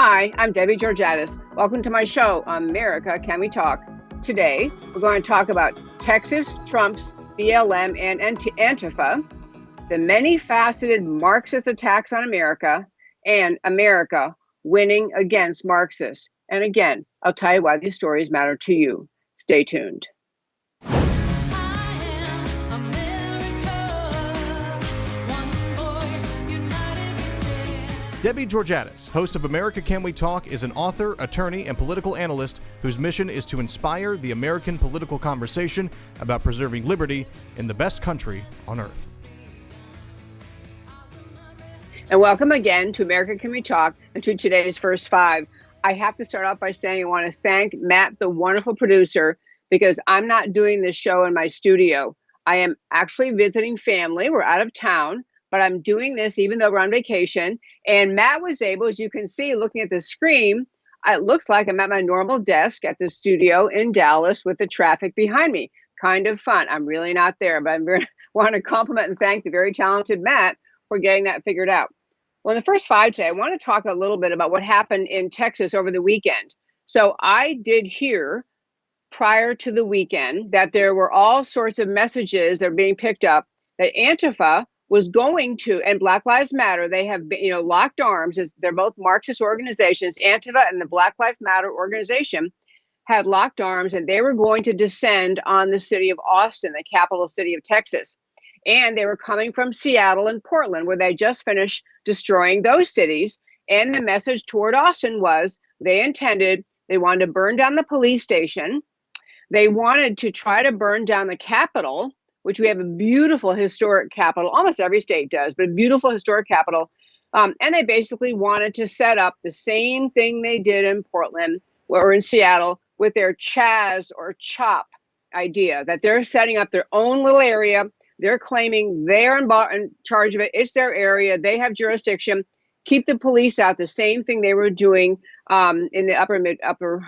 Hi, I'm Debbie Georgatos. Welcome to my show, America Can We Talk? Today, we're going to talk about Texas, Trump's BLM and Antifa, the many-faceted Marxist attacks on America, and America winning against Marxists. And again, I'll tell you why these stories matter to you. Stay tuned. Debbie Georgatos, host of America Can We Talk, is an author, attorney, and political analyst whose mission is to inspire the American political conversation about preserving liberty in the best country on earth. And welcome again to America Can We Talk and to today's First Five. I have to start off by saying I want to thank Matt, the wonderful producer, because I'm not doing this show in my studio. I am actually visiting family. We're out of town, but I'm doing this even though we're on vacation. And Matt was able, as you can see, looking at the screen, it looks like I'm at my normal desk at the studio in Dallas with the traffic behind me. Kind of fun. I'm really not there, but I want to compliment and thank the very talented Matt for getting that figured out. Well, in the first five today, I want to talk a little bit about what happened in Texas over the weekend. So I did hear prior to the weekend that there were all sorts of messages that are being picked up that Antifa was going to, and Black Lives Matter, they have been, locked arms, as they're both Marxist organizations. Antifa and the Black Lives Matter organization had locked arms, and they were going to descend on the city of Austin, the capital city of Texas. And they were coming from Seattle and Portland, where they just finished destroying those cities. And the message toward Austin was they wanted to burn down the police station. They wanted to try to burn down the Capitol, which we have a beautiful historic capital. Almost every state does, but a beautiful historic capital. And they basically wanted to set up the same thing they did in Portland or in Seattle with their Chaz or CHOP idea, that they're setting up their own little area. They're claiming they're in charge of it. It's their area. They have jurisdiction. Keep the police out. The same thing they were doing in the upper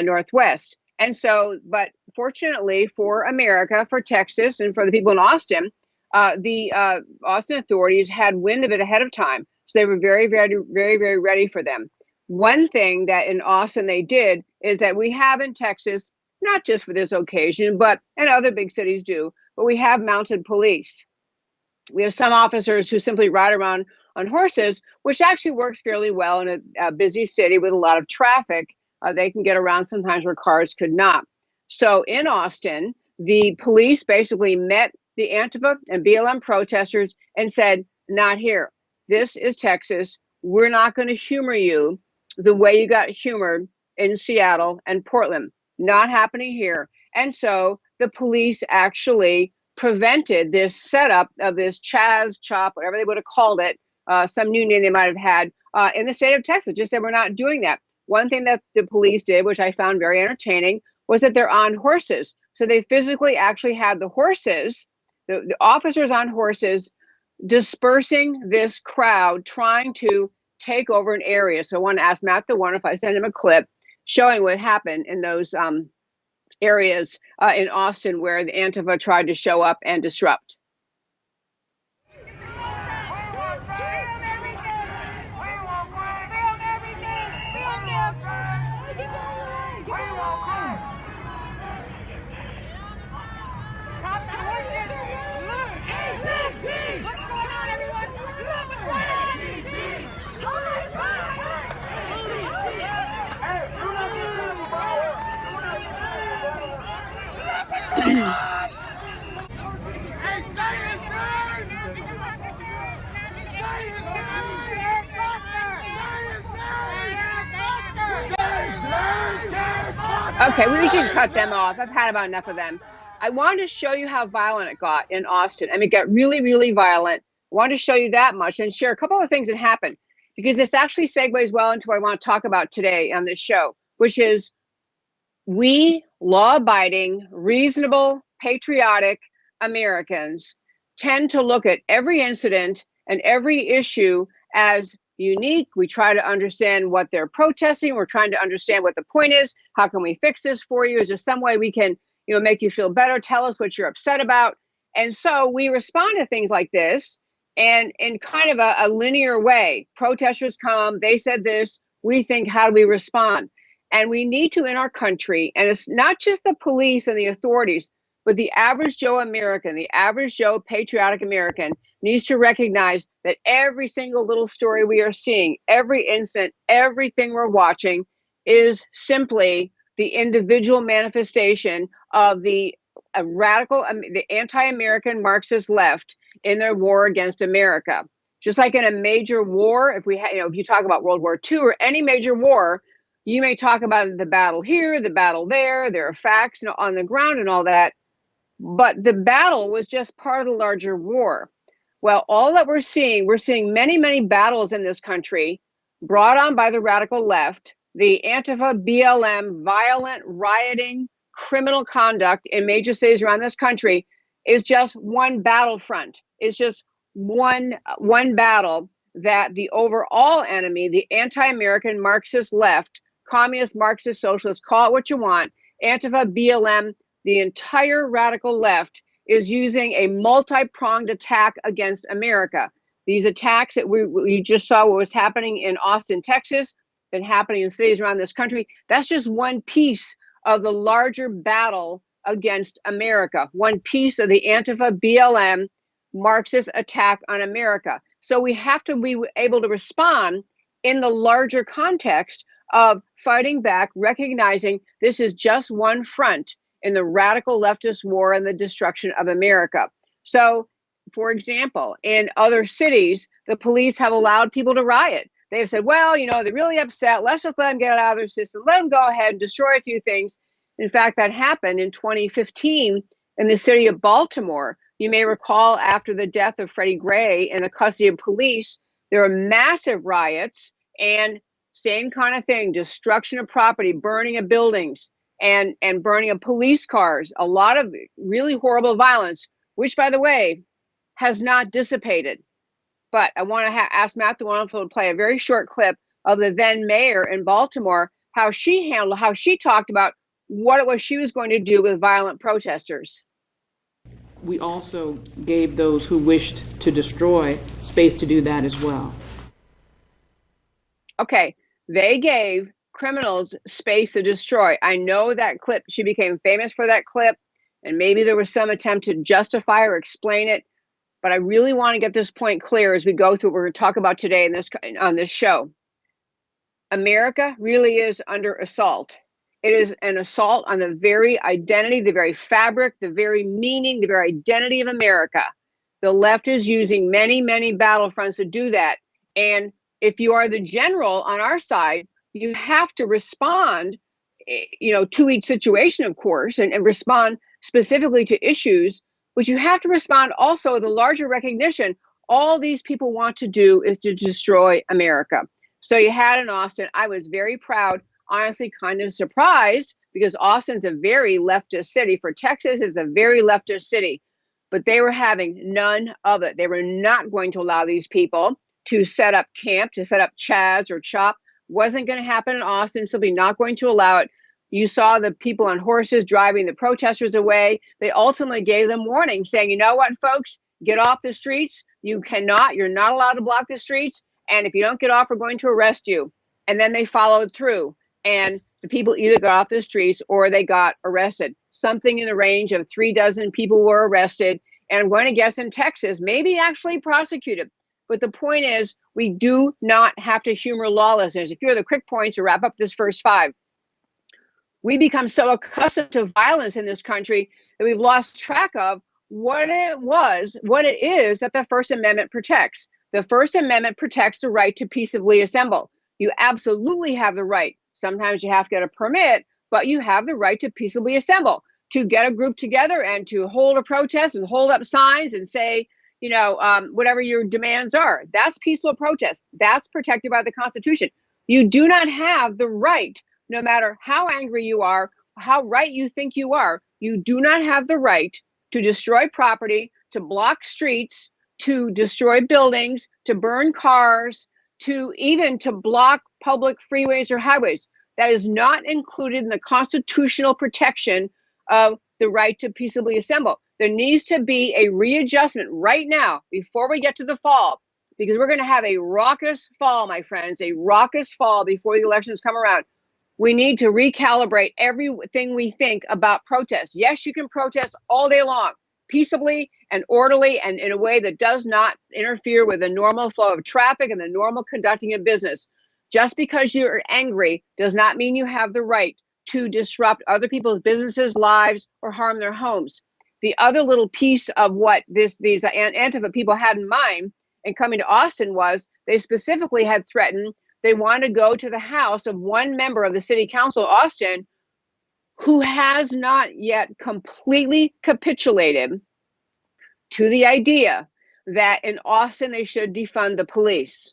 Northwest. And so, but fortunately for America, for Texas, and for the people in Austin, the Austin authorities had wind of it ahead of time. So they were very, very, very, very ready for them. One thing that in Austin they did is that we have in Texas, not just for this occasion, but and other big cities do, but we have mounted police. We have some officers who simply ride around on horses, which actually works fairly well in a busy city with a lot of traffic. They can get around sometimes where cars could not. So in Austin, the police basically met the Antifa and BLM protesters and said, not here. This is Texas. We're not going to humor you the way you got humored in Seattle and Portland. Not happening here. And so the police actually prevented this setup of this Chaz, CHOP, whatever they would have called it, some new name they might have had in the state of Texas. Just said, we're not doing that. One thing that the police did, which I found very entertaining, was that they're on horses. So they physically actually had the horses, the officers on horses, dispersing this crowd, trying to take over an area. So I want to ask Matt the One if I send him a clip showing what happened in those areas in Austin where the Antifa tried to show up and disrupt. Okay, we should cut them off. I've had about enough of them. I wanted to show you how violent it got in Austin. I mean, it got really, really violent. I wanted to show you that much and share a couple of things that happened, because this actually segues well into what I want to talk about today on this show, which is we law-abiding, reasonable, patriotic Americans tend to look at every incident and every issue as unique. We try to understand what they're protesting. We're trying to understand what the point is. How can we fix this for you? Is there some way we can, make you feel better? Tell us what you're upset about. And so we respond to things like this And in kind of a linear way, protesters come, they said this, we think, how do we respond? And we need to in our country, and it's not just the police and the authorities, but the average Joe American, the average Joe patriotic American needs to recognize that every single little story we are seeing, every incident, everything we're watching is simply the individual manifestation of the radical, the anti-American Marxist left in their war against America. Just like in a major war, if we if you talk about World War II or any major war, you may talk about the battle here, the battle there are facts on the ground and all that, but the battle was just part of the larger war. Well, all that we're seeing many, many battles in this country brought on by the radical left, the Antifa, BLM, violent rioting, criminal conduct in major cities around this country is just one battlefront. It's just one battle that the overall enemy, the anti-American Marxist left, communist, Marxist, socialist, call it what you want, Antifa, BLM, the entire radical left is using a multi-pronged attack against America. These attacks that we just saw what was happening in Austin, Texas, been happening in cities around this country. That's just one piece of the larger battle against America, one piece of the Antifa, BLM, Marxist attack on America. So we have to be able to respond in the larger context of fighting back, recognizing this is just one front in the radical leftist war and the destruction of America. So, for example, in other cities, the police have allowed people to riot. They've said, well, they're really upset. Let's just let them get out of their system. Let them go ahead and destroy a few things. In fact, that happened in 2015 in the city of Baltimore. You may recall after the death of Freddie Gray in the custody of police, there were massive riots and same kind of thing, destruction of property, burning of buildings, and burning of police cars, a lot of really horrible violence, which, by the way, has not dissipated. But I want to ask Matt the Wonderful to play a very short clip of the then mayor in Baltimore, how she talked about what it was she was going to do with violent protesters. We also gave those who wished to destroy space to do that as well. Okay, they gave criminals space to destroy. I know that clip, she became famous for that clip, and maybe there was some attempt to justify or explain it, but I really want to get this point clear as we go through what we're going to talk about today on this show. America really is under assault. It is an assault on the very identity, the very fabric, the very meaning, the very identity of America. The left is using many, many battlefronts to do that. And if you are the general on our side, you have to respond, to each situation, of course, and respond specifically to issues, but you have to respond also to the larger recognition. All these people want to do is to destroy America. So you had in Austin, I was very proud, honestly, kind of surprised, because Austin's a very leftist city. For Texas, it's a very leftist city, but they were having none of it. They were not going to allow these people to set up camp, to set up Chaz or CHOP. Wasn't going to happen in Austin, simply not going to allow it. You saw the people on horses driving the protesters away. They ultimately gave them warning, saying, you know what, folks, get off the streets. You're not allowed to block the streets. And if you don't get off, we're going to arrest you. And then they followed through. And the people either got off the streets or they got arrested. Something in the range of 36 people were arrested. And I'm going to guess in Texas, maybe actually prosecuted. But the point is, we do not have to humor lawlessness. A few of the quick points to wrap up this first 5. We become so accustomed to violence in this country that we've lost track of what it is that the First Amendment protects. The First Amendment protects the right to peaceably assemble. You absolutely have the right. Sometimes you have to get a permit, but you have the right to peaceably assemble, to get a group together and to hold a protest and hold up signs and say, whatever your demands are. That's peaceful protest. That's protected by the Constitution. You do not have the right, no matter how angry you are, how right you think you are, you do not have the right to destroy property, to block streets, to destroy buildings, to burn cars, to block public freeways or highways. That is not included in the constitutional protection of the right to peaceably assemble. There needs to be a readjustment right now before we get to the fall, because we're going to have a raucous fall, my friends, a raucous fall before the elections come around. We need to recalibrate everything we think about protests. Yes, you can protest all day long, peaceably and orderly, and in a way that does not interfere with the normal flow of traffic and the normal conducting of business. Just because you're angry does not mean you have the right to disrupt other people's businesses, lives, or harm their homes. The other little piece of what these Antifa people had in mind in coming to Austin was they specifically had threatened they want to go to the house of one member of the city council of Austin who has not yet completely capitulated to the idea that in Austin they should defund the police.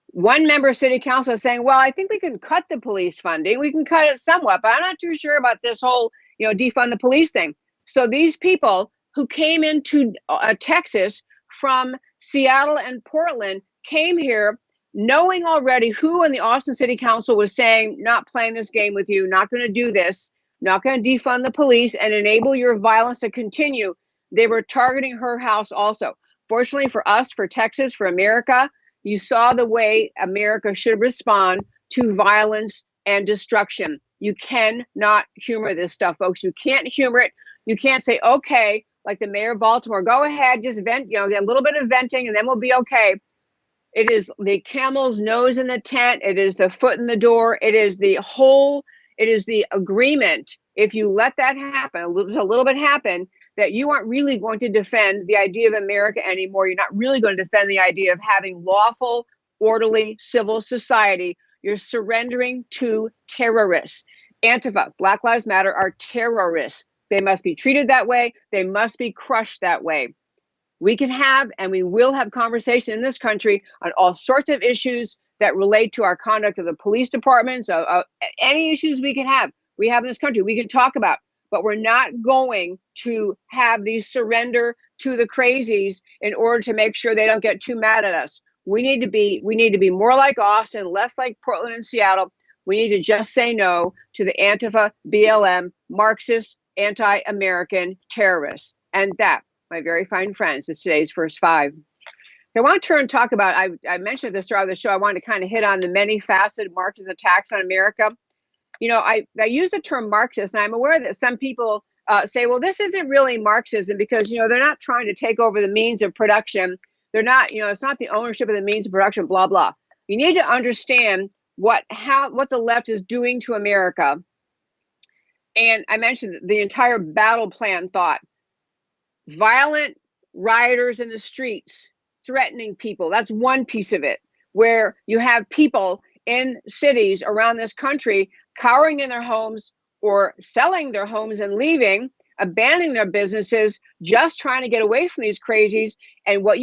One member of city council is saying, well, I think we can cut the police funding. We can cut it somewhat, but I'm not too sure about this whole, defund the police thing. So these people who came into Texas from Seattle and Portland came here knowing already who in the Austin City Council was saying, not playing this game with you, not going to do this, not going to defund the police and enable your violence to continue. They were targeting her house also. Fortunately for us, for Texas, for America, you saw the way America should respond to violence and destruction. You cannot humor this stuff, folks. You can't humor it. You can't say, okay, like the mayor of Baltimore, go ahead, just vent, get a little bit of venting and then we'll be okay. It is the camel's nose in the tent. It is the foot in the door. It is the agreement. If you let that happen, just a little bit happen, that you aren't really going to defend the idea of America anymore. You're not really going to defend the idea of having lawful, orderly, civil society. You're surrendering to terrorists. Antifa, Black Lives Matter are terrorists. They must be treated that way. They must be crushed that way. We can have, and we will have conversation in this country on all sorts of issues that relate to our conduct of the police departments, any issues we have in this country, we can talk about, but we're not going to have these surrender to the crazies in order to make sure they don't get too mad at us. We need to be more like Austin, less like Portland and Seattle. We need to just say no to the Antifa, BLM, Marxist, anti-American terrorists. And that, my very fine friends, is today's first five. I want to turn and talk about, I mentioned at the start of the show, I wanted to kind of hit on the many-faceted Marxist attacks on America. I use the term Marxist, and I'm aware that some people say, well, this isn't really Marxism because, they're not trying to take over the means of production. They're not, it's not the ownership of the means of production, blah, blah. You need to understand what the left is doing to America. And I mentioned the entire battle plan thought. Violent rioters in the streets threatening people. That's one piece of it, where you have people in cities around this country cowering in their homes or selling their homes and leaving, abandoning their businesses, just trying to get away from these crazies. And what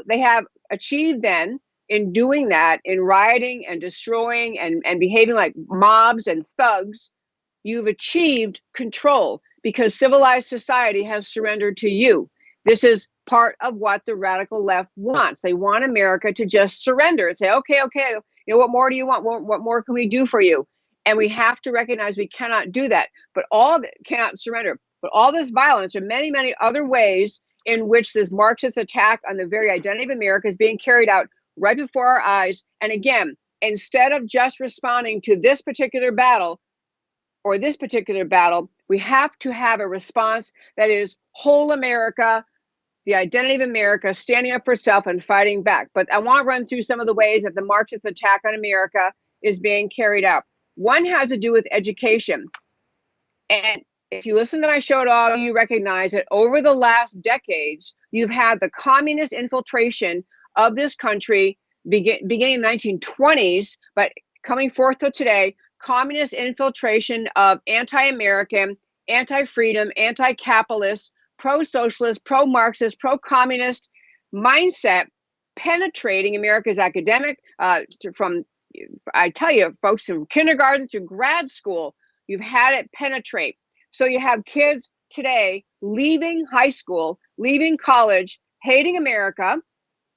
they have achieved then in doing that, in rioting and destroying and behaving like mobs and thugs, you've achieved control because civilized society has surrendered to you. This is part of what the radical left wants. They want America to just surrender and say, okay, what more do you want? What more can we do for you? And we have to recognize we cannot do that, but cannot surrender. But all this violence, or many, many other ways in which this Marxist attack on the very identity of America is being carried out right before our eyes. And again, instead of just responding to this particular battle, we have to have a response that is whole America, the identity of America, standing up for itself and fighting back. But I want to run through some of the ways that the Marxist attack on America is being carried out. One has to do with education. And if you listen to my show at all, you recognize that over the last decades, you've had the communist infiltration of this country beginning in the 1920s, but coming forth to today, communist infiltration of anti-American, anti-freedom, anti-capitalist, pro-socialist, pro-Marxist, pro-communist mindset penetrating America's academic, I tell you, folks, from kindergarten to grad school, you've had it penetrate. So you have kids today leaving high school, leaving college, hating America,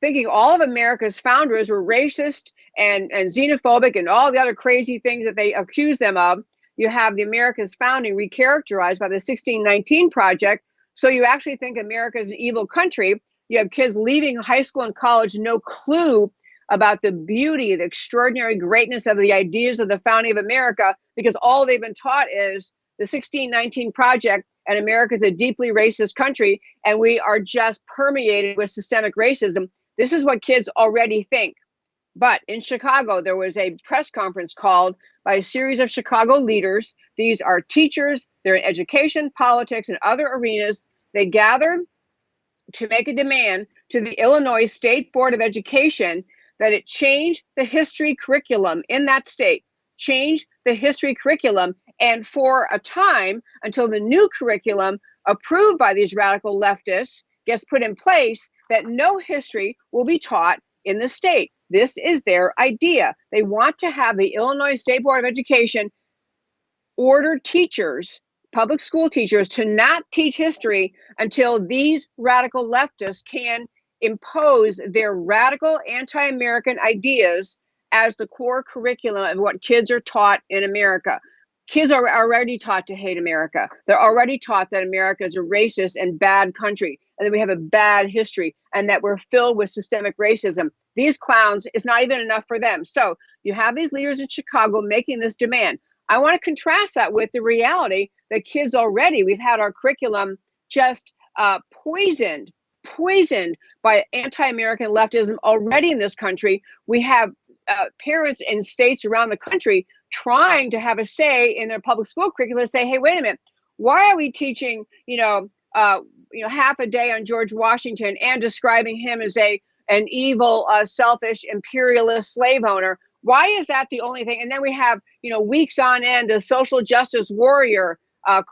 thinking all of America's founders were racist and xenophobic and all the other crazy things that they accuse them of. You have the America's founding recharacterized by the 1619 Project, So you actually think America is an evil country. You have kids leaving high school and college, no clue about the beauty, the extraordinary greatness of the ideas of the founding of America, because all they've been taught is the 1619 Project, and America is a deeply racist country, and we are just permeated with systemic racism. This is what kids already think. But in Chicago, there was a press conference called by a series of Chicago leaders. These are teachers, they're in education, politics, and other arenas. They gathered to make a demand to the Illinois State Board of Education that it change the history curriculum in that state, change the history curriculum, and for a time until the new curriculum approved by these radical leftists gets put in place, that no history will be taught in the state. This is their idea. They want to have the Illinois State Board of Education order teachers, public school teachers, to not teach history until these radical leftists can impose their radical anti-American ideas as the core curriculum of what kids are taught in America. Kids are already taught to hate America. They're already taught that America is a racist and bad country, and that we have a bad history, and that we're filled with systemic racism. These clowns, it's not even enough for them. So you have these leaders in Chicago making this demand. I want to contrast that with the reality that kids already, we've had our curriculum just poisoned by anti-American leftism already in this country. We have parents in states around the country trying to have a say in their public school curriculum, say, hey, wait a minute, why are we teaching, half a day on George Washington and describing him as an evil, selfish, imperialist slave owner? Why is that the only thing? And then we have, weeks on end, a social justice warrior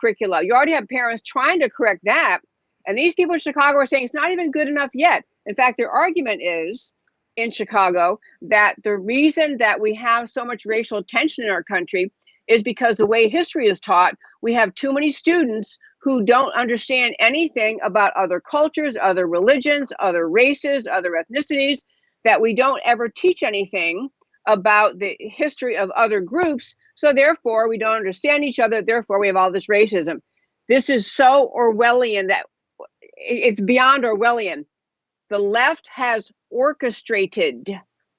curricula. You already have parents trying to correct that. And these people in Chicago are saying it's not even good enough yet. In fact, their argument is in Chicago that the reason that we have so much racial tension in our country is because the way history is taught, we have too many students who don't understand anything about other cultures, other religions, other races, other ethnicities, that we don't ever teach anything about the history of other groups. So therefore, we don't understand each other. Therefore, we have all this racism. This is so Orwellian that it's beyond Orwellian. The left has orchestrated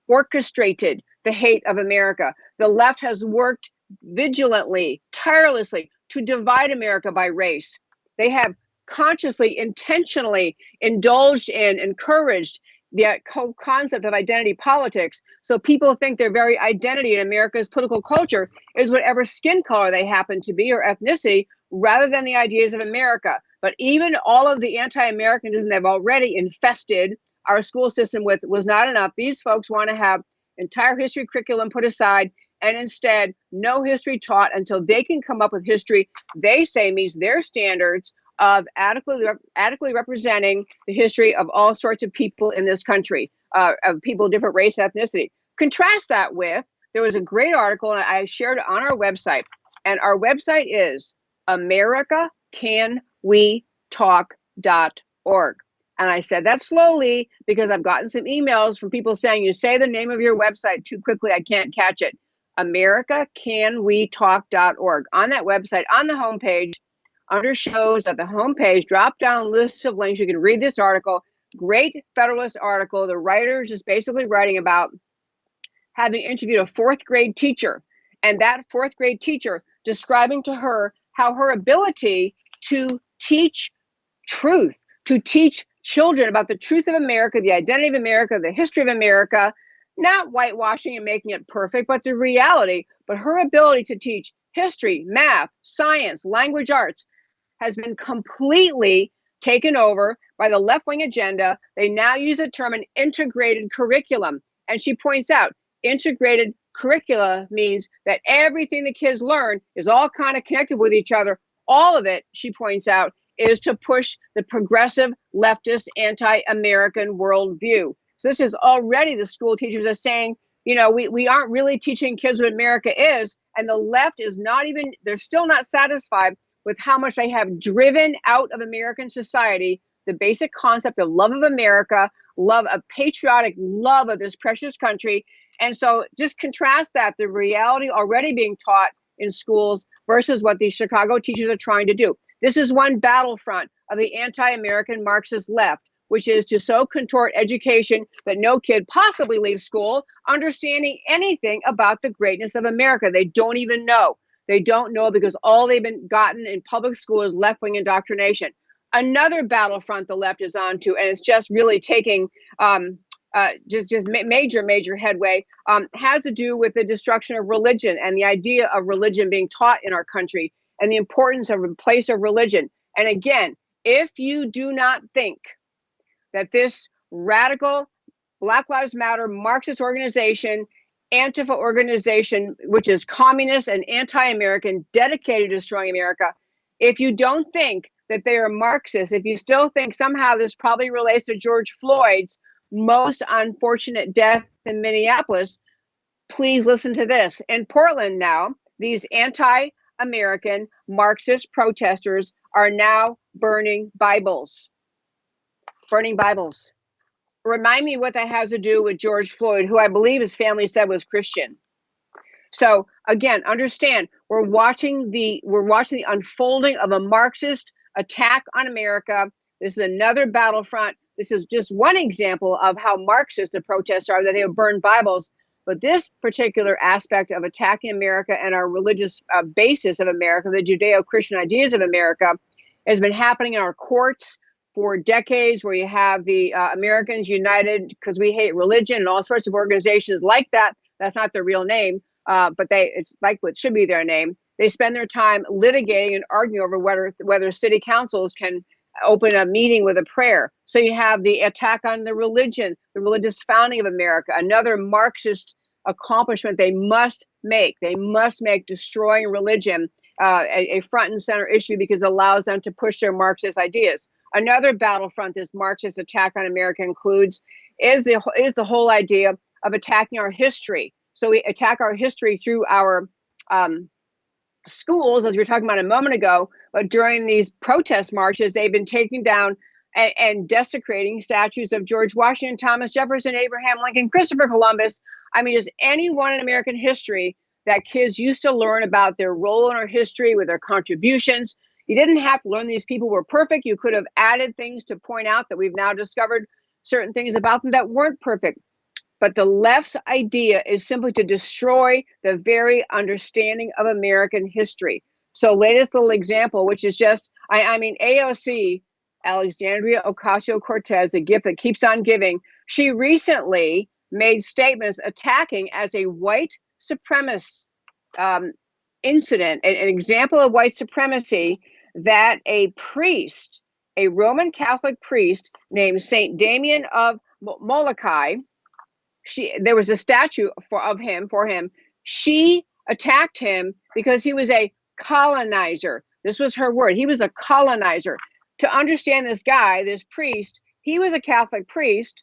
the hate of America. The left has worked vigilantly, tirelessly to divide America by race. They have consciously, intentionally indulged in, encouraged the concept of identity politics. So people think their very identity in America's political culture is whatever skin color they happen to be or ethnicity, rather than the ideas of America. But even all of the anti-Americanism they've already infested our school system with was not enough. These folks want to have entire history curriculum put aside, and instead no history taught until they can come up with history they say meets their standards of adequately representing the history of all sorts of people in this country, of people of different race and ethnicity. Contrast that with, there was a great article, and I shared it on our website, and our website is americacanwetalk.org. And I said that slowly because I've gotten some emails from people saying, you say the name of your website too quickly, I can't catch it. americacanwetalk.org. On that website, on the homepage, under shows at the homepage, drop down lists of links. You can read this article, great Federalist article. The writer is just basically writing about having interviewed a fourth grade teacher, and that fourth grade teacher describing to her how her ability to teach truth, to teach children about the truth of America, the identity of America, the history of America, not whitewashing and making it perfect, but the reality. But her ability to teach history, math, science, language arts has been completely taken over by the left-wing agenda. They now use the term an integrated curriculum. And she points out, integrated curricula means that everything the kids learn is all kind of connected with each other. All of it, she points out, is to push the progressive leftist anti-American worldview. So this is already, the school teachers are saying, we aren't really teaching kids what America is. And the left is not even, they're still not satisfied with how much they have driven out of American society the basic concept of love of America, love of patriotic love of this precious country. And so just contrast that, the reality already being taught in schools versus what these Chicago teachers are trying to do. This is one battlefront of the anti-American Marxist left, which is to so contort education that no kid possibly leaves school understanding anything about the greatness of America. They don't even know. They don't know because all they've been gotten in public school is left-wing indoctrination. Another battlefront the left is on to, and it's just really taking major headway, has to do with the destruction of religion and the idea of religion being taught in our country and the importance of the place of religion. And again, if you do not think that this radical Black Lives Matter Marxist organization, Antifa organization, which is communist and anti-American, dedicated to destroying America, if you don't think that they are Marxists, if you still think somehow this probably relates to George Floyd's most unfortunate death in Minneapolis, please listen to this. In Portland now, these anti-American Marxist protesters are now burning Bibles. Burning Bibles. Remind me what that has to do with George Floyd, who I believe his family said was Christian. So again, understand, we're watching the unfolding of a Marxist attack on America. This is another battlefront. This is just one example of how Marxist the protests are, that they have burned Bibles. But this particular aspect of attacking America and our religious basis of America, the Judeo-Christian ideas of America, has been happening in our courts for decades, where you have the Americans United because we hate religion and all sorts of organizations like that. That's not their real name, but it's like what should be their name. They spend their time litigating and arguing over whether city councils can open a meeting with a prayer. So you have the attack on the religion, the religious founding of America, another Marxist accomplishment they must make. They must make destroying religion a front and center issue because it allows them to push their Marxist ideas. Another battlefront this Marxist attack on America includes is the whole idea of attacking our history. So we attack our history through our schools, as we were talking about a moment ago, but during these protest marches, they've been taking down and desecrating statues of George Washington, Thomas Jefferson, Abraham Lincoln, Christopher Columbus. I mean, just anyone in American history that kids used to learn about their role in our history with their contributions. You didn't have to learn these people were perfect. You could have added things to point out that we've now discovered certain things about them that weren't perfect. But the left's idea is simply to destroy the very understanding of American history. So latest little example, which is just, I mean, AOC, Alexandria Ocasio-Cortez, a gift that keeps on giving, she recently made statements attacking as a white supremacist incident, an example of white supremacy, that a priest, a Roman Catholic priest named Saint Damien of Molokai, there was a statue for him. She attacked him because he was a colonizer. This was her word. He was a colonizer. To understand this guy, this priest, he was a Catholic priest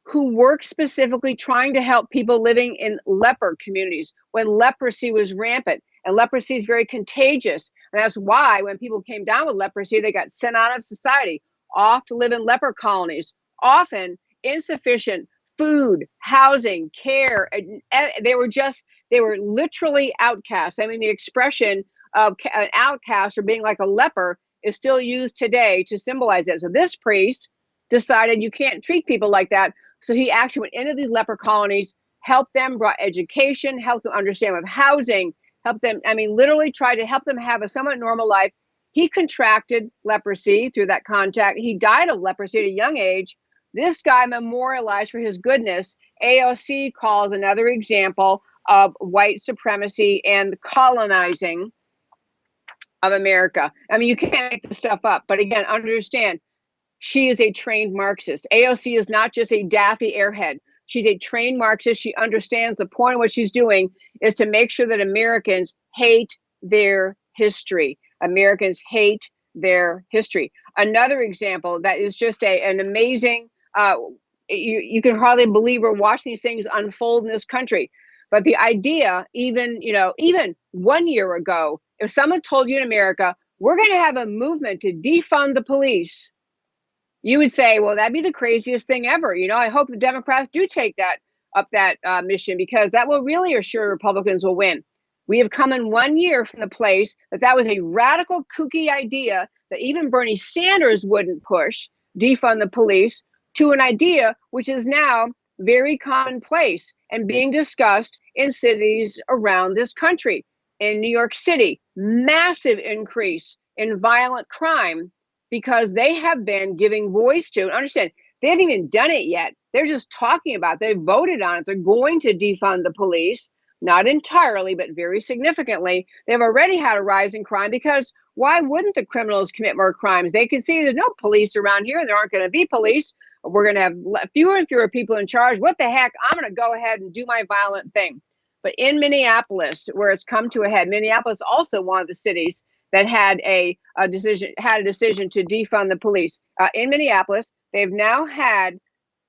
who worked specifically trying to help people living in leper communities when leprosy was rampant. And leprosy is very contagious. And that's why when people came down with leprosy, they got sent out of society, off to live in leper colonies, often insufficient food, housing, care. They were literally outcasts. I mean, the expression of an outcast or being like a leper is still used today to symbolize it. So this priest decided you can't treat people like that. So he actually went into these leper colonies, helped them, brought education, helped them understand with housing, helped them, I mean, literally tried to help them have a somewhat normal life. He contracted leprosy through that contact. He died of leprosy at a young age. This guy memorialized for his goodness. AOC calls another example of white supremacy and colonizing of America. I mean, you can't make this stuff up. But again, understand, she is a trained Marxist. AOC is not just a daffy airhead. She's a trained Marxist. She understands the point of what she's doing is to make sure that Americans hate their history. Americans hate their history. Another example that is just an amazing, you can hardly believe we're watching these things unfold in this country. But the idea, even 1 year ago, if someone told you in America, we're going to have a movement to defund the police, you would say, well, that'd be the craziest thing ever. I hope the Democrats do take that mission, because that will really assure Republicans will win. We have come in 1 year from the place that was a radical, kooky idea that even Bernie Sanders wouldn't push, defund the police, to an idea which is now very commonplace and being discussed in cities around this country. In New York City, massive increase in violent crime because they have been giving voice to, understand, they haven't even done it yet. They're just talking about it. They voted on it. They're going to defund the police, not entirely, but very significantly. They've already had a rise in crime because why wouldn't the criminals commit more crimes? They can see there's no police around here and there aren't going to be police. We're going to have fewer and fewer people in charge. What the heck? I'm going to go ahead and do my violent thing. But in Minneapolis, where it's come to a head, Minneapolis also one of the cities that had a decision to defund the police. In Minneapolis, they've now had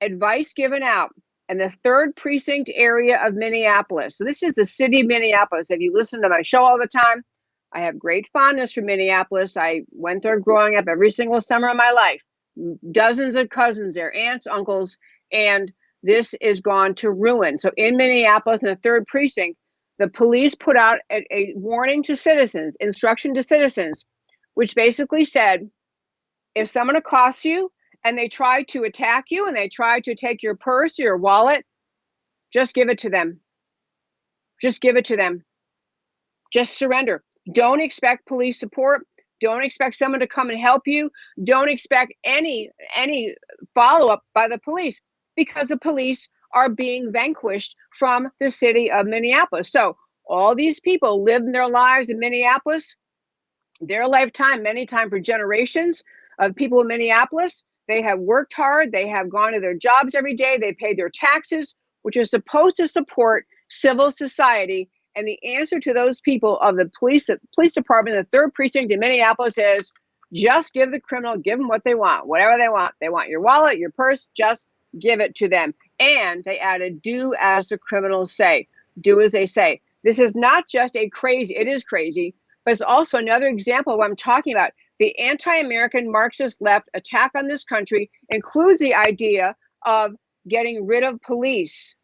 advice given out in the 3rd precinct area of Minneapolis. So this is the city of Minneapolis. If you listen to my show all the time, I have great fondness for Minneapolis. I went there growing up every single summer of my life. Dozens of cousins there, aunts, uncles, and this is gone to ruin. So in Minneapolis, in the 3rd precinct, the police put out a warning to citizens, instruction to citizens, which basically said, if someone accosts you and they try to attack you and they try to take your purse or your wallet, just give it to them. Just give it to them. Just surrender. Don't expect police support. Don't expect someone to come and help you. Don't expect any follow-up by the police because the police are being vanquished from the city of Minneapolis. So all these people lived their lives in Minneapolis, their lifetime, many times for generations of people in Minneapolis. They have worked hard. They have gone to their jobs every day. They pay their taxes, which are supposed to support civil society. And the answer to those people of the police department, the 3rd precinct in Minneapolis is just give the criminal, give them what they want, whatever they want. They want your wallet, your purse, just give it to them. And they added, do as the criminals say, do as they say. This is not just it is crazy, but it's also another example of what I'm talking about. The anti-American Marxist left attack on this country includes the idea of getting rid of police.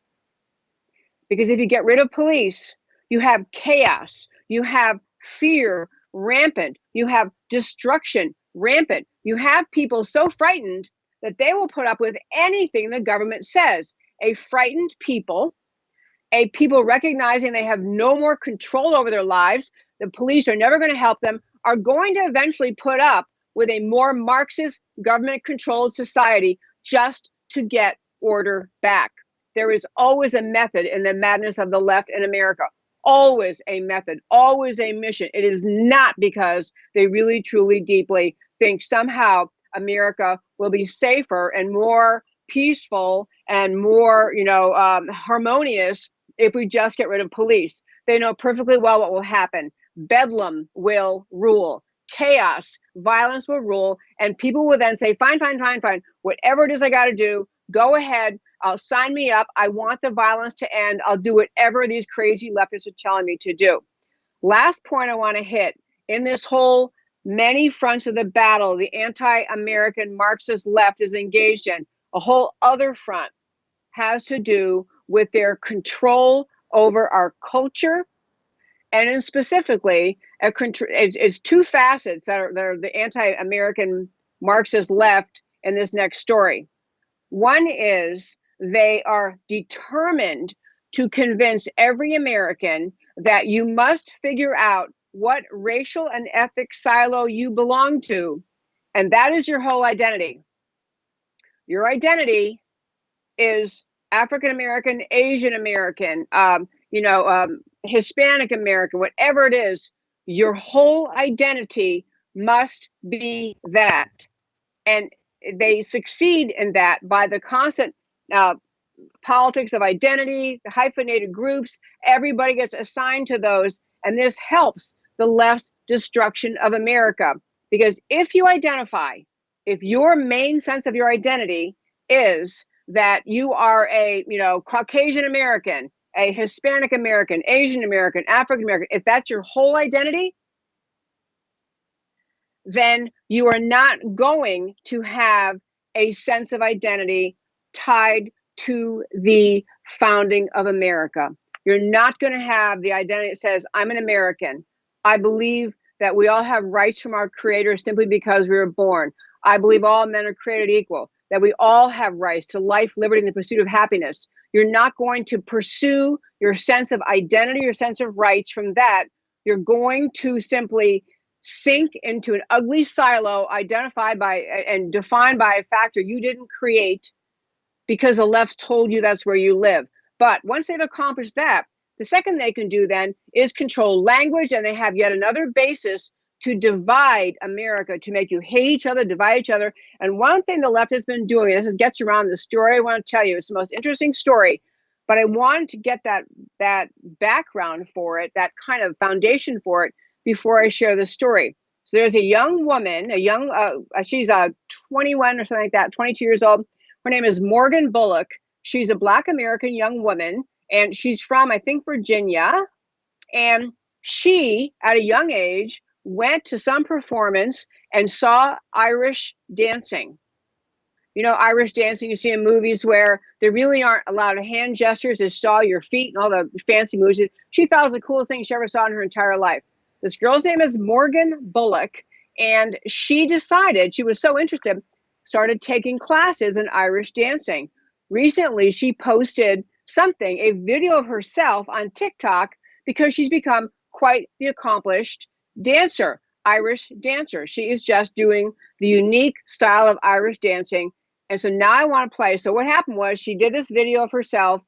Because if you get rid of police, you have chaos, you have fear rampant, you have destruction rampant. You have people so frightened that they will put up with anything the government says. A frightened people, a people recognizing they have no more control over their lives, the police are never going to help them, are going to eventually put up with a more Marxist government-controlled society just to get order back. There is always a method in the madness of the left in America. Always a method, always a mission. It is not because they really, truly, deeply think somehow America will be safer and more peaceful and more, harmonious if we just get rid of police. They know perfectly well what will happen. Bedlam will rule. Chaos, violence will rule. And people will then say, fine. Whatever it is I got to do, go ahead. Sign me up. I want the violence to end. I'll do whatever these crazy leftists are telling me to do. Last point I want to hit in this whole many fronts of the battle the anti-American Marxist left is engaged in, a whole other front has to do with their control over our culture. And in specifically, it's 2 facets that are the anti-American Marxist left in this next story. One is they are determined to convince every American that you must figure out what racial and ethnic silo you belong to, and that is your whole identity. Your identity is African American, Asian American, Hispanic American, whatever it is, your whole identity must be that. And they succeed in that by the constant politics of identity, the hyphenated groups. Everybody gets assigned to those, and this helps the left's destruction of America. Because if your main sense of your identity is that you are a Caucasian American, a Hispanic American, Asian American, African American, if that's your whole identity, then you are not going to have a sense of identity tied to the founding of America. You're not going to have the identity that says, I'm an American. I believe that we all have rights from our Creator simply because we were born. I believe all men are created equal, that we all have rights to life, liberty, and the pursuit of happiness. You're not going to pursue your sense of identity, your sense of rights from that. You're going to simply sink into an ugly silo identified by and defined by a factor you didn't create because the left told you that's where you live. But once they've accomplished that, the second they can do then is control language, and they have yet another basis to divide America, to make you hate each other, divide each other. And one thing the left has been doing, and this gets around the story I want to tell you, it's the most interesting story, but I wanted to get that background for it, that kind of foundation for it, before I share the story. So there's a young woman, she's 21 or something like that, 22 years old. Her name is Morgan Bullock. She's a Black American young woman, and she's from, I think, Virginia. And she, at a young age, went to some performance and saw Irish dancing. You know, Irish dancing you see in movies where there really aren't a lot of hand gestures. It's all your feet and all the fancy moves. She thought it was the coolest thing she ever saw in her entire life. This girl's name is Morgan Bullock, and she decided, she was so interested, started taking classes in Irish dancing. Recently, she posted a video of herself on TikTok, because she's become quite the accomplished dancer, Irish dancer. She is just doing the unique style of Irish dancing. And so now I want to play. So what happened was she did this video of herself,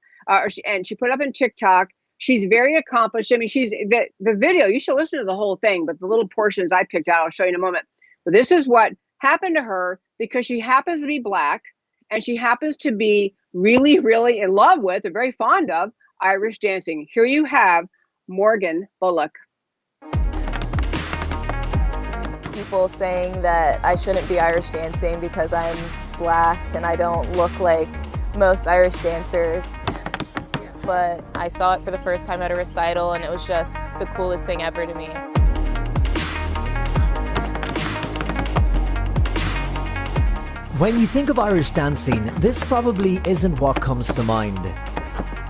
and she put it up on TikTok. She's very accomplished. I mean, the video, you should listen to the whole thing, but the little portions I picked out, I'll show you in a moment. But this is what happened to her, because she happens to be Black, and she happens to be really, really in love with, or very fond of, Irish dancing. Here you have Morgan Bullock. People saying that I shouldn't be Irish dancing because I'm Black and I don't look like most Irish dancers. But I saw it for the first time at a recital, and it was just the coolest thing ever to me. When you think of Irish dancing, this probably isn't what comes to mind.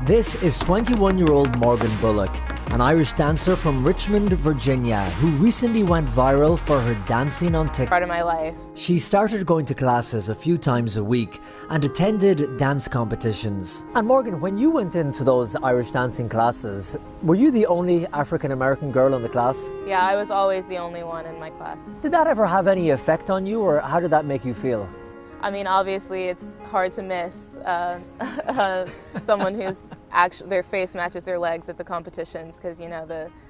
This is 21-year-old Morgan Bullock, an Irish dancer from Richmond, Virginia, who recently went viral for her dancing on TikTok. Part of my life. She started going to classes a few times a week and attended dance competitions. And Morgan, when you went into those Irish dancing classes, were you the only African-American girl in the class? Yeah, I was always the only one in my class. Did that ever have any effect on you, or how did that make you feel? I mean, obviously it's hard to miss someone who's actually, their face matches their legs at the competitions, because, you know,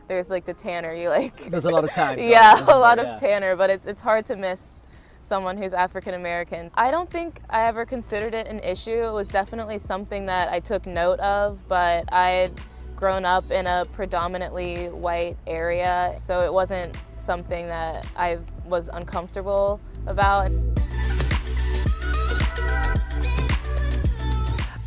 there's like the tanner, you like... There's a lot of tan. Yeah, a lot of tanner, but it's hard to miss someone who's African American. I don't think I ever considered it an issue. It was definitely something that I took note of, but I had grown up in a predominantly white area, so it wasn't something that I was uncomfortable about.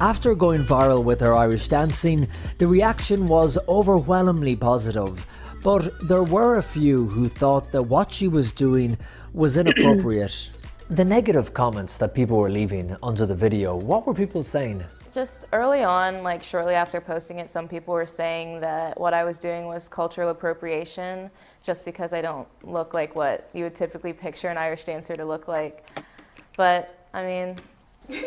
After going viral with her Irish dancing, the reaction was overwhelmingly positive, but there were a few who thought that what she was doing was inappropriate. The negative comments that people were leaving under the video, what were people saying? Just early on, like shortly after posting it, some people were saying that what I was doing was cultural appropriation, just because I don't look like what you would typically picture an Irish dancer to look like. But, I mean...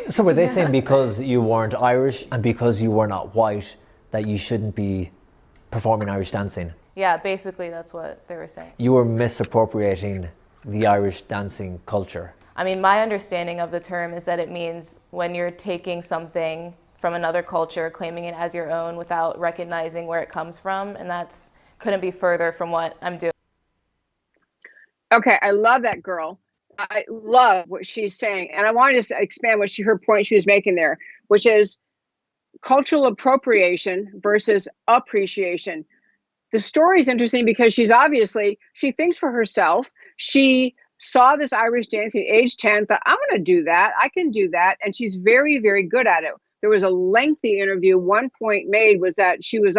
So were they saying because you weren't Irish and because you were not white that you shouldn't be performing Irish dancing? Yeah, basically that's what they were saying. You were misappropriating the Irish dancing culture. I mean, my understanding of the term is that it means when you're taking something from another culture, claiming it as your own without recognizing where it comes from, and that's couldn't be further from what I'm doing. Okay, I love that girl. I love what she's saying, and I wanted to expand her point she was making there, which is cultural appropriation versus appreciation. The story is interesting because she thinks for herself. She saw this Irish dancing at age 10, thought, I'm going to do that. I can do that. And she's very, very good at it. There was a lengthy interview. One point made was that she was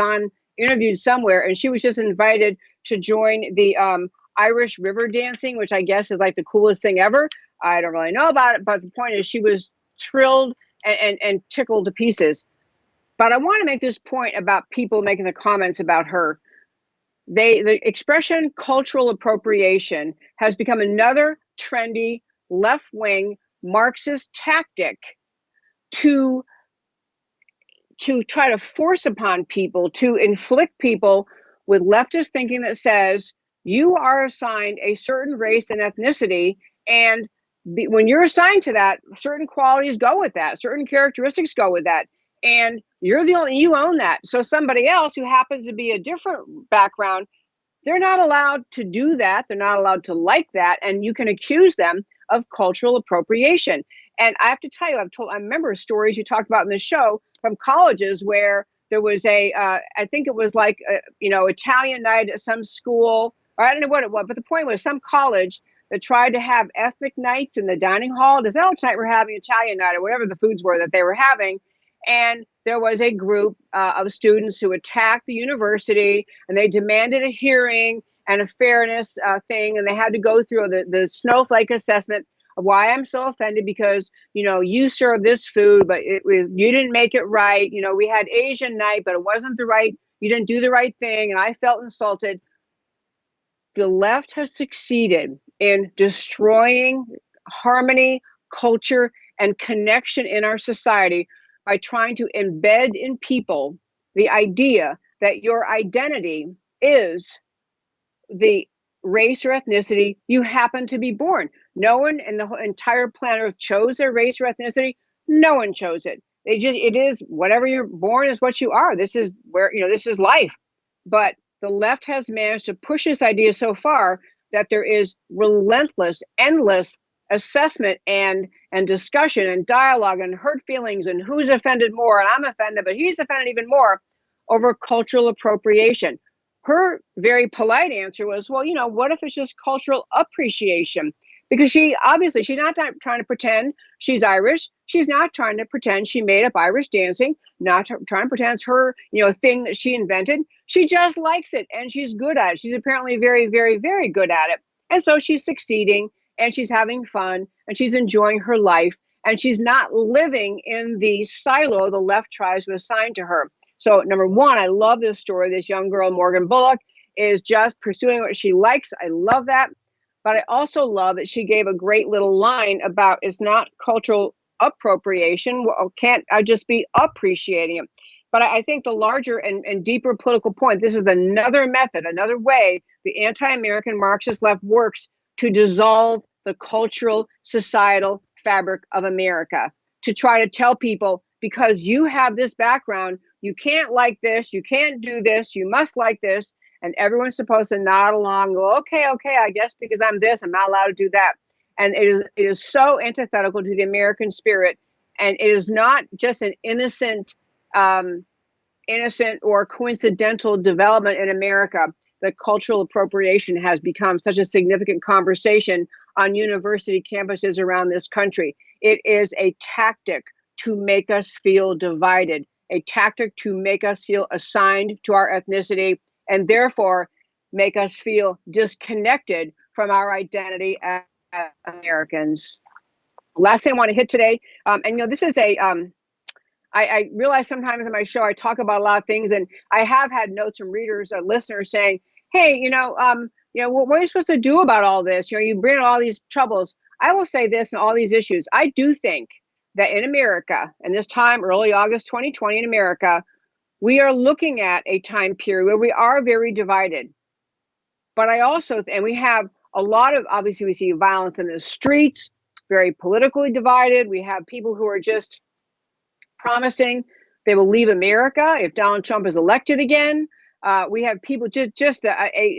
interviewed somewhere, and she was just invited to join the Irish river dancing, which I guess is like the coolest thing ever. I don't really know about it, but the point is she was thrilled and tickled to pieces. But I want to make this point about people making the comments about her. the expression cultural appropriation has become another trendy left-wing Marxist tactic to try to force upon people, to inflict people with leftist thinking that says you are assigned a certain race and ethnicity, and when you're assigned to that, certain qualities go with that, certain characteristics go with that, and you're the only, you own that. So somebody else who happens to be a different background, they're not allowed to do that. They're not allowed to like that. And you can accuse them of cultural appropriation. And I have to tell you, I remember stories you talked about in the show from colleges where there was I think it was like, Italian night at some school, or I don't know what it was, but the point was some college that tried to have ethnic nights in the dining hall. They said, oh, tonight we're having Italian night, or whatever the foods were that they were having. And there was a group of students who attacked the university, and they demanded a hearing and a fairness thing, and they had to go through the snowflake assessment of why I'm so offended because, you served this food, but you didn't make it right. We had Asian night, but it wasn't you didn't do the right thing, and I felt insulted. The left has succeeded in destroying harmony, culture, and connection in our society by trying to embed in people the idea that your identity is the race or ethnicity you happen to be born. No one in the entire planet Earth chose their race or ethnicity. No one chose it. It is whatever you're born is what you are. This is where, this is life. But the left has managed to push this idea so far that there is relentless, endless assessment and discussion and dialogue and hurt feelings and who's offended more, and I'm offended, but he's offended even more over cultural appropriation. Her very polite answer was, well, what if it's just cultural appreciation? Because she's not trying to pretend she's Irish. She's not trying to pretend she made up Irish dancing, not trying to pretend it's her, thing that she invented. She just likes it and she's good at it. She's apparently very, very, very good at it. And so she's succeeding and she's having fun and she's enjoying her life and she's not living in the silo the left tries to assign to her. So number one, I love this story. This young girl, Morgan Bullock, is just pursuing what she likes. I love that. But I also love that she gave a great little line about it's not cultural appropriation. Well, can't I just be appreciating it? But I think the larger and deeper political point, this is another method, another way the anti-American Marxist left works to dissolve the cultural, societal fabric of America, to try to tell people, because you have this background, you can't like this, you can't do this, you must like this. And everyone's supposed to nod along, go, okay, I guess because I'm this, I'm not allowed to do that. And it is so antithetical to the American spirit. And it is not just an innocent or coincidental development in America. The cultural appropriation has become such a significant conversation on university campuses around this country. It is a tactic to make us feel divided, a tactic to make us feel assigned to our ethnicity, and therefore make us feel disconnected from our identity as Americans. Last thing I want to hit today, this is I realize sometimes in my show I talk about a lot of things, and I have had notes from readers or listeners saying, hey, what are you supposed to do about all this? You bring all these troubles. I will say this and all these issues. I do think that in America, and this time, early August 2020 in America, we are looking at a time period where we are very divided. But and we have a lot of, obviously we see violence in the streets, very politically divided. We have people who are just promising they will leave America if Donald Trump is elected again. We have people it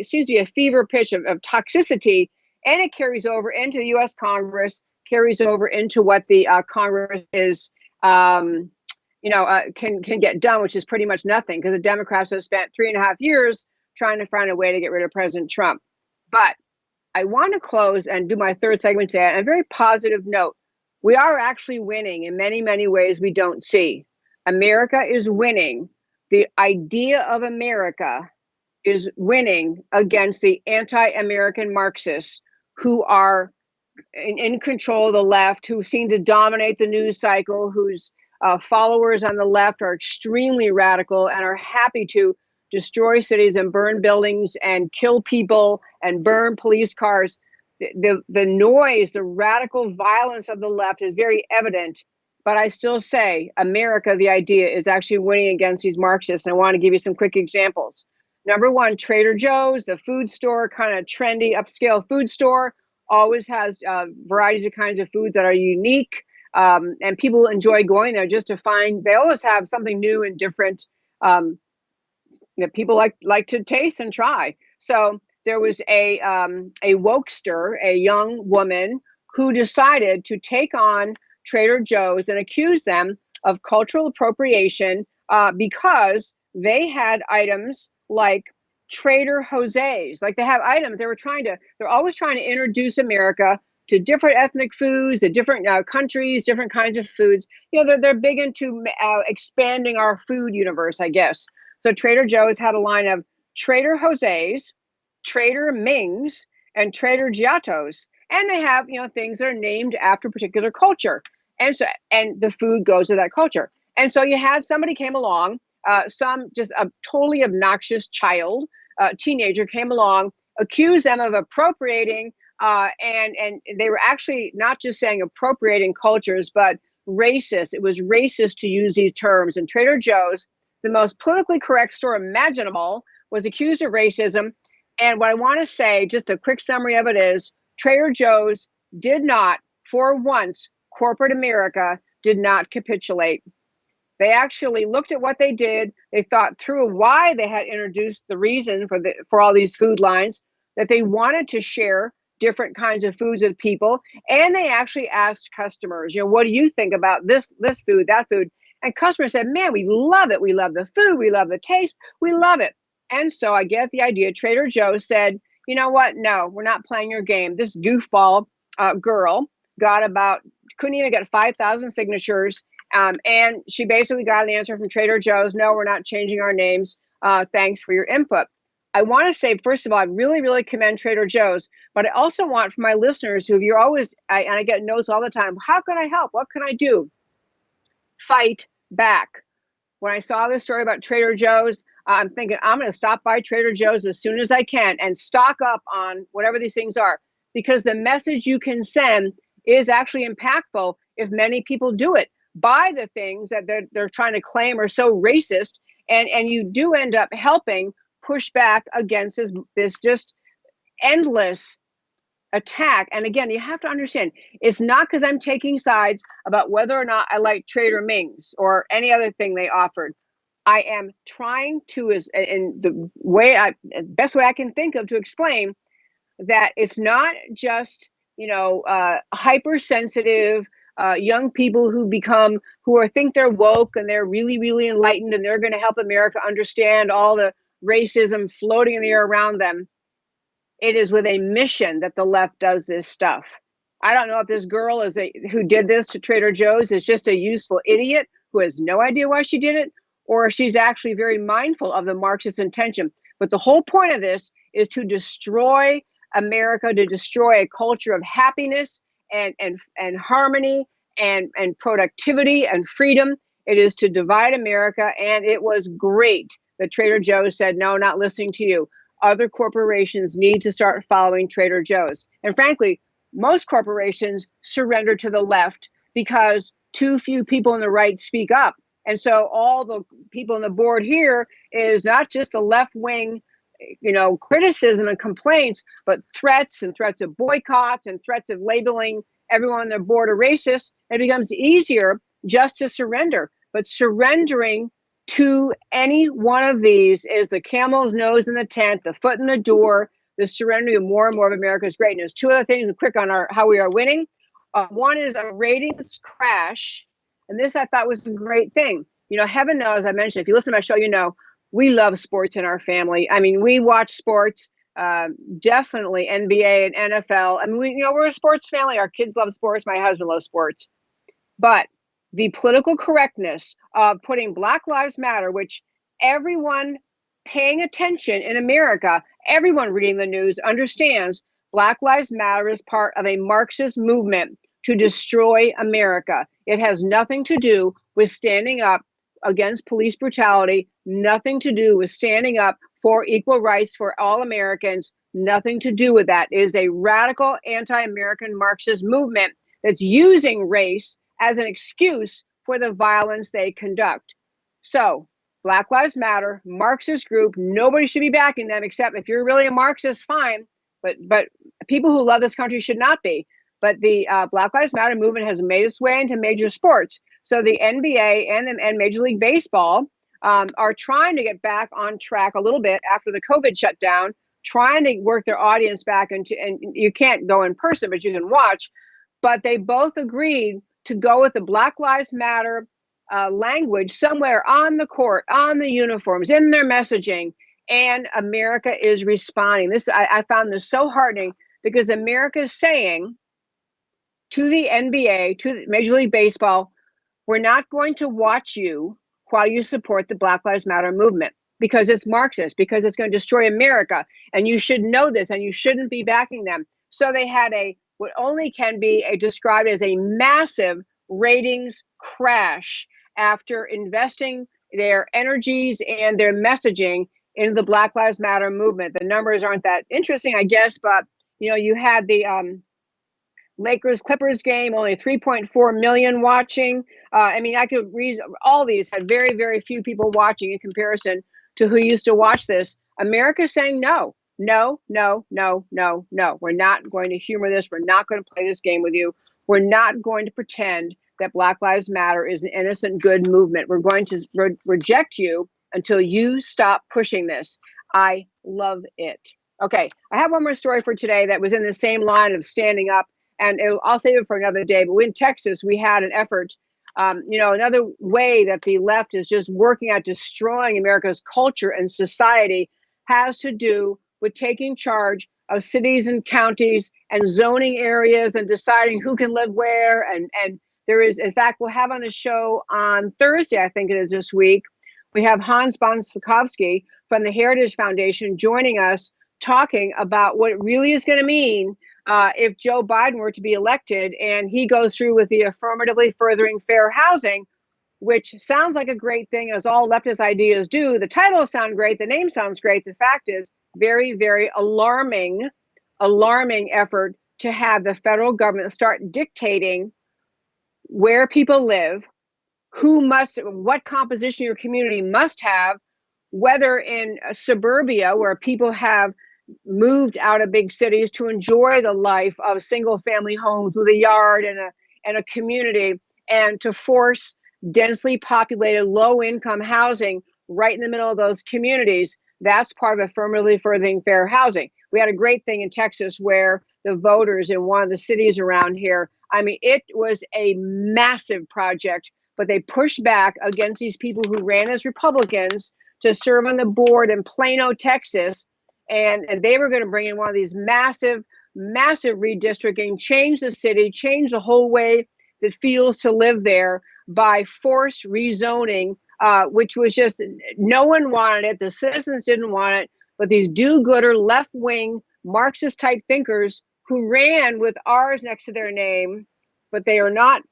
seems to be a fever pitch of toxicity, and it carries over into the U.S. Congress, carries over into what the Congress is, can get done, which is pretty much nothing, because the Democrats have spent 3.5 years trying to find a way to get rid of President Trump. But I want to close and do my third segment today on a very positive note. We are actually winning in many, many ways we don't see. America is winning. The idea of America is winning against the anti-American Marxists who are in control of the left, who seem to dominate the news cycle, whose followers on the left are extremely radical and are happy to destroy cities and burn buildings and kill people and burn police cars. The noise, the radical violence of the left is very evident. But I still say America, the idea, is actually winning against these Marxists. And I want to give you some quick examples. Number one, Trader Joe's, the food store, kind of trendy, upscale food store, always has varieties of kinds of foods that are unique. And people enjoy going there just to find, they always have something new and different that people like to taste and try. So there was a wokester, a young woman who decided to take on Trader Joe's and accuse them of cultural appropriation because they had items like Trader Jose's. Like they have items, they're always trying to introduce America to different ethnic foods, to different countries, different kinds of foods. You know, they're big into expanding our food universe, I guess. So Trader Joe's had a line of Trader Jose's, Trader Ming's, and Trader Georgatos. And they have, you know, things that are named after a particular culture. And the food goes to that culture. And so you had somebody came along, just a totally obnoxious child, teenager came along, accused them of appropriating, and they were actually not just saying appropriating cultures, but racist. It was racist to use these terms. And Trader Joe's, the most politically correct store imaginable, was accused of racism. And what I want to say, just a quick summary of it is, Trader Joe's did not, for once, corporate America did not capitulate. They actually looked at what they did. They thought through why they had introduced the reason for all these food lines, that they wanted to share different kinds of foods with people. And they actually asked customers, you know, what do you think about this food, that food? And customers said, man, we love it. We love the food. We love the taste. We love it. And so I get the idea. Trader Joe said, you know what? No, we're not playing your game. This goofball girl couldn't even get 5,000 signatures. And she basically got an answer from Trader Joe's. No, we're not changing our names. Thanks for your input. I want to say, first of all, I really, really commend Trader Joe's, but I also want for my listeners and I get notes all the time, how can I help? What can I do? Fight back. When I saw this story about Trader Joe's, I'm thinking I'm going to stop by Trader Joe's as soon as I can and stock up on whatever these things are, because the message you can send is actually impactful if many people do it. Buy the things that they're trying to claim are so racist, and you do end up helping push back against this just endless attack. And again, you have to understand, it's not because I'm taking sides about whether or not I like Trader Ming's or any other thing they offered. I am trying to, in the best way I can think of, to explain that it's not just, hypersensitive young people who think they're woke and they're really, really enlightened and they're going to help America understand all the racism floating in the air around them. It is with a mission that the left does this stuff. I don't know if this girl who did this to Trader Joe's is just a useful idiot who has no idea why she did it, or she's actually very mindful of the Marxist intention. But the whole point of this is to destroy America, to destroy a culture of happiness and harmony and productivity and freedom. It is to divide America. And it was great that Trader Joe's said, no, not listening to you. Other corporations need to start following Trader Joe's. And frankly, most corporations surrender to the left because too few people on the right speak up. And so all the people on the board here is not just a left-wing, criticism and complaints, but threats of boycotts and threats of labeling everyone on their board a racist. It becomes easier just to surrender. But surrendering to any one of these is the camel's nose in the tent, the foot in the door, the surrendering of more and more of America's greatness. Two other things quick on how we are winning. One is a ratings crash. And this I thought was a great thing. Heaven knows, I mentioned, if you listen to my show, we love sports in our family. I mean, we watch sports, definitely NBA and NFL. I mean, we're a sports family. Our kids love sports. My husband loves sports. But the political correctness of putting Black Lives Matter, which everyone paying attention in America, everyone reading the news understands Black Lives Matter is part of a Marxist movement to destroy America. It has nothing to do with standing up against police brutality, nothing to do with standing up for equal rights for all Americans, nothing to do with that. It is a radical anti-American Marxist movement that's using race as an excuse for the violence they conduct. So, Black Lives Matter, Marxist group, nobody should be backing them except if you're really a Marxist, fine. But people who love this country should not be. But the Black Lives Matter movement has made its way into major sports. So the NBA and Major League Baseball are trying to get back on track a little bit after the COVID shutdown, trying to work their audience back into, and you can't go in person, but you can watch. But they both agreed to go with the Black Lives Matter language somewhere on the court, on the uniforms, in their messaging. And America is responding. I found this so heartening because America is saying to the NBA, to Major League Baseball, we're not going to watch you while you support the Black Lives Matter movement because it's Marxist, because it's going to destroy America. And you should know this and you shouldn't be backing them. So they had what only can be described as a massive ratings crash after investing their energies and their messaging into the Black Lives Matter movement. The numbers aren't that interesting, I guess, but you had the Lakers Clippers game, only 3.4 million watching. I could read all these had very, very few people watching in comparison to who used to watch this. America's saying no. We're not going to humor this. We're not going to play this game with you. We're not going to pretend that Black Lives Matter is an innocent, good movement. We're going to reject you until you stop pushing this. I love it. Okay, I have one more story for today that was in the same line of standing up, and I'll save it for another day. But in Texas, we had an effort, another way that the left is just working at destroying America's culture and society has to do with taking charge of cities and counties and zoning areas and deciding who can live where. And there is, in fact, we'll have on the show on Thursday, I think it is this week, we have Hans Bonskowski from the Heritage Foundation joining us, talking about what it really is going to mean if Joe Biden were to be elected and he goes through with the affirmatively furthering fair housing, which sounds like a great thing, as all leftist ideas do. The title sounds great. The name sounds great. The fact is very, very alarming effort to have the federal government start dictating where people live, what composition your community must have, whether in suburbia where people have moved out of big cities to enjoy the life of single family homes with a yard and a community, and to force densely populated low income housing right in the middle of those communities. That's part of affirmatively furthering fair housing. We had a great thing in Texas where the voters in one of the cities around here, it was a massive project, but they pushed back against these people who ran as Republicans to serve on the board in Plano, Texas. And they were going to bring in one of these massive redistricting, change the city, change the whole way that feels to live there by forced rezoning, which was just, no one wanted it. The citizens didn't want it, but these do-gooder left-wing Marxist type thinkers who ran with R's next to their name, but they are not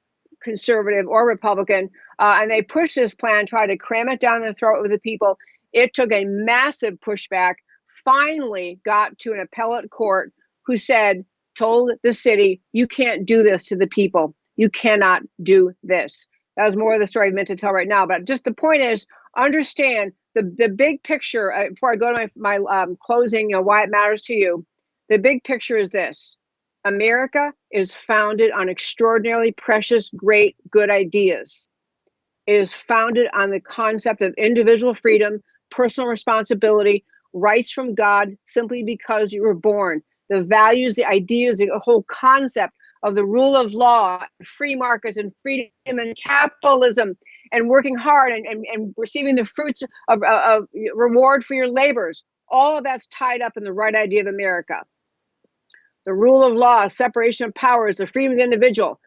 conservative or Republican, and they pushed this plan, tried to cram it down the throat of the people. It took a massive pushback, finally got to an appellate court who told the city, you can't do this to the people. You cannot do this. That was more of the story I meant to tell right now. But just the point is, understand the big picture. Before I go to my closing, why it matters to you, the big picture is this. America is founded on extraordinarily precious, great, good ideas. It is founded on the concept of individual freedom, personal responsibility, rights from God simply because you were born. The values, the ideas, the whole concept of the rule of law, free markets and freedom and capitalism, and working hard and receiving the fruits of reward for your labors. All of that's tied up in the right idea of America. The rule of law, separation of powers, the freedom of the individual.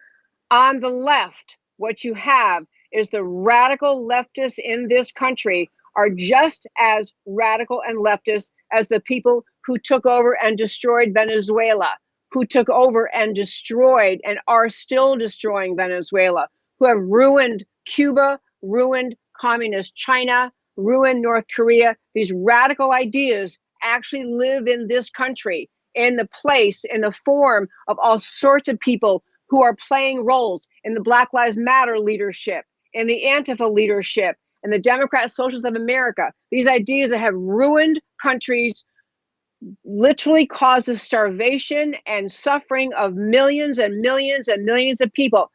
On the left, what you have is the radical leftists in this country are just as radical and leftist as the people who took over and destroyed Venezuela, who took over and destroyed and are still destroying Venezuela, who have ruined Cuba, ruined communist China, ruin North Korea. These radical ideas actually live in this country, in the place, in the form of all sorts of people who are playing roles in the Black Lives Matter leadership, in the Antifa leadership, and the Democrat Socialists of America. These ideas that have ruined countries, literally causes starvation and suffering of millions and millions and millions of people.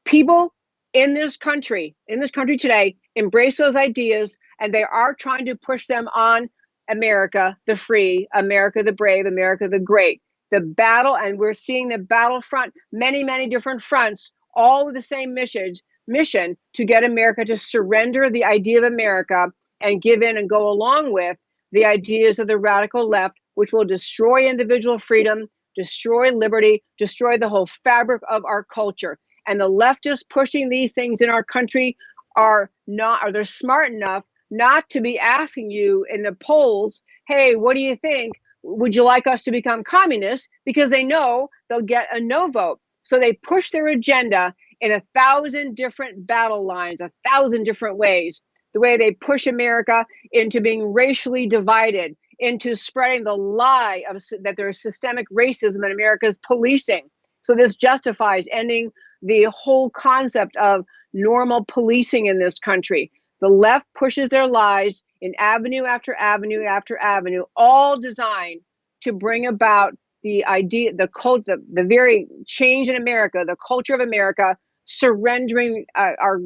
People in this country today, embrace those ideas, and they are trying to push them on America the free, America the brave, America the great. The battle, and we're seeing the battlefront, many, many different fronts, all with the same mission to get America to surrender the idea of America and give in and go along with the ideas of the radical left, which will destroy individual freedom, destroy liberty, destroy the whole fabric of our culture. And the leftists pushing these things in our country they're smart enough not to be asking you in the polls, hey, what do you think? Would you like us to become communists? Because they know they'll get a no vote. So they push their agenda in 1,000 different battle lines, 1,000 different ways. The way they push America into being racially divided, into spreading the lie that there's systemic racism in America's policing. So this justifies ending the whole concept of normal policing in this country. The left pushes their lies in avenue after avenue after avenue, all designed to bring about the idea, the very change in America, the culture of America, surrendering our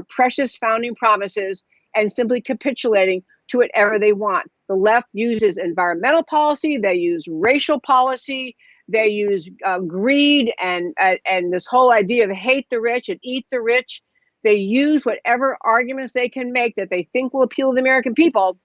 precious founding promises and simply capitulating to whatever they want. The left uses environmental policy, they use racial policy, they use greed and this whole idea of hate the rich and eat the rich. They use whatever arguments they can make that they think will appeal to the American people,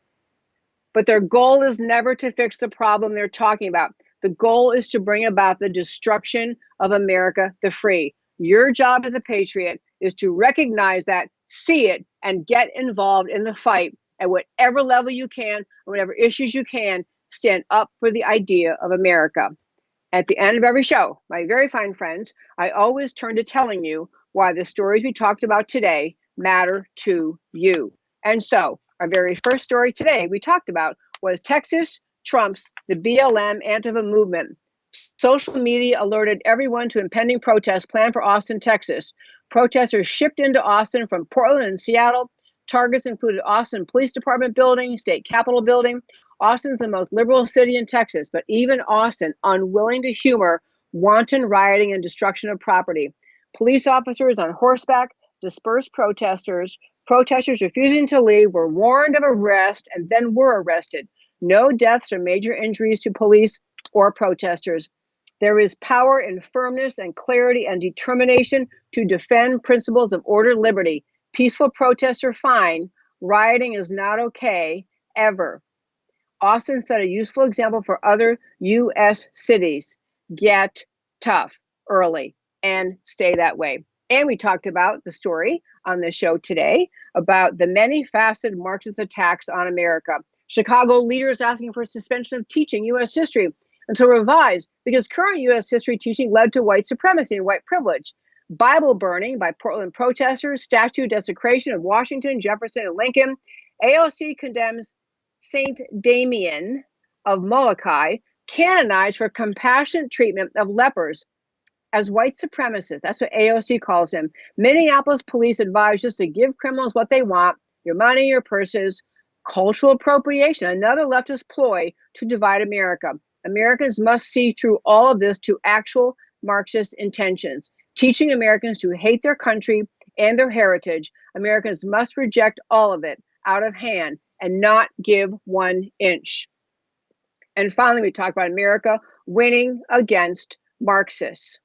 but their goal is never to fix the problem they're talking about. The goal is to bring about the destruction of America the free. Your job as a patriot is to recognize that, see it, and get involved in the fight at whatever level you can, or whatever issues you can, stand up for the idea of America. At the end of every show, my very fine friends, I always turn to telling you why the stories we talked about today matter to you. And so, our very first story today we talked about was Texas trumps the BLM Antifa movement. Social media alerted everyone to impending protests planned for Austin, Texas. Protesters shipped into Austin from Portland and Seattle. Targets included Austin Police Department building, State Capitol building. Austin's the most liberal city in Texas, but even Austin unwilling to humor wanton rioting and destruction of property. Police officers on horseback dispersed protesters. Protesters refusing to leave were warned of arrest and then were arrested. No deaths or major injuries to police or protesters. There is power in firmness and clarity and determination to defend principles of order and liberty. Peaceful protests are fine. Rioting is not okay, ever. Austin set a useful example for other U.S. cities. Get tough early and stay that way. And we talked about the story on the show today about the many-faceted Marxist attacks on America. Chicago leaders asking for suspension of teaching U.S. history until revised because current U.S. history teaching led to white supremacy and white privilege. Bible burning by Portland protesters, statue desecration of Washington, Jefferson, and Lincoln. AOC condemns Saint Damien of Molokai, canonized for compassionate treatment of lepers, as white supremacists. That's what AOC calls him. Minneapolis police advise just to give criminals what they want, your money, your purses. Cultural appropriation, another leftist ploy to divide America. Americans must see through all of this to actual Marxist intentions. Teaching Americans to hate their country and their heritage, Americans must reject all of it out of hand and not give 1 inch. And finally, we talk about America winning against Marxists.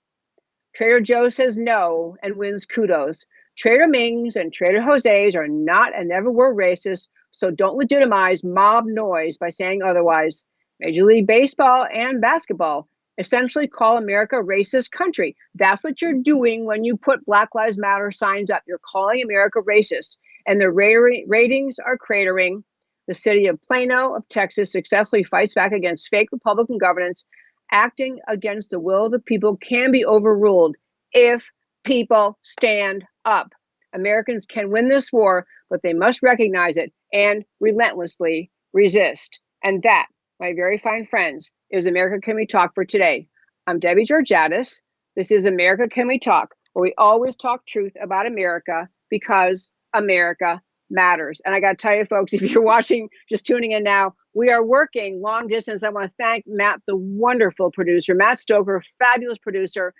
Trader Joe says no and wins kudos. Trader Mings and Trader Jose's are not and never were racist, so don't legitimize mob noise by saying otherwise. Major League Baseball and basketball essentially call America a racist country. That's what you're doing when you put Black Lives Matter signs up. You're calling America racist, and the ratings are cratering. The city of Plano of Texas successfully fights back against fake Republican governance. Acting against the will of the people can be overruled if people stand up. Americans can win this war, but they must recognize it and relentlessly resist. And that, my very fine friends, is America Can We Talk for today. I'm Debbie Georgatos. This is America Can We Talk, where we always talk truth about America because America matters. And I got to tell you, folks, if you're watching, just tuning in now, we are working long distance. I want to thank Matt, the wonderful producer, Matt Stoker, fabulous producer,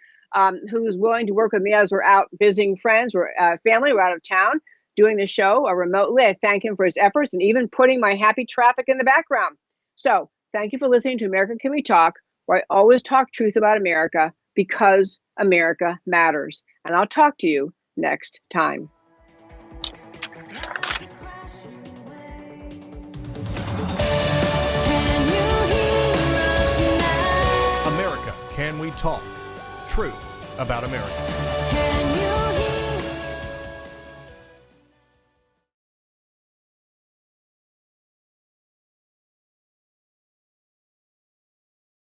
who's willing to work with me as we're out visiting friends, we're family, we're out of town doing the show remotely. I thank him for his efforts and even putting my happy traffic in the background. So thank you for listening to America Can We Talk, where I always talk truth about America because America matters. And I'll talk to you next time. America Can We Talk? Truth about America.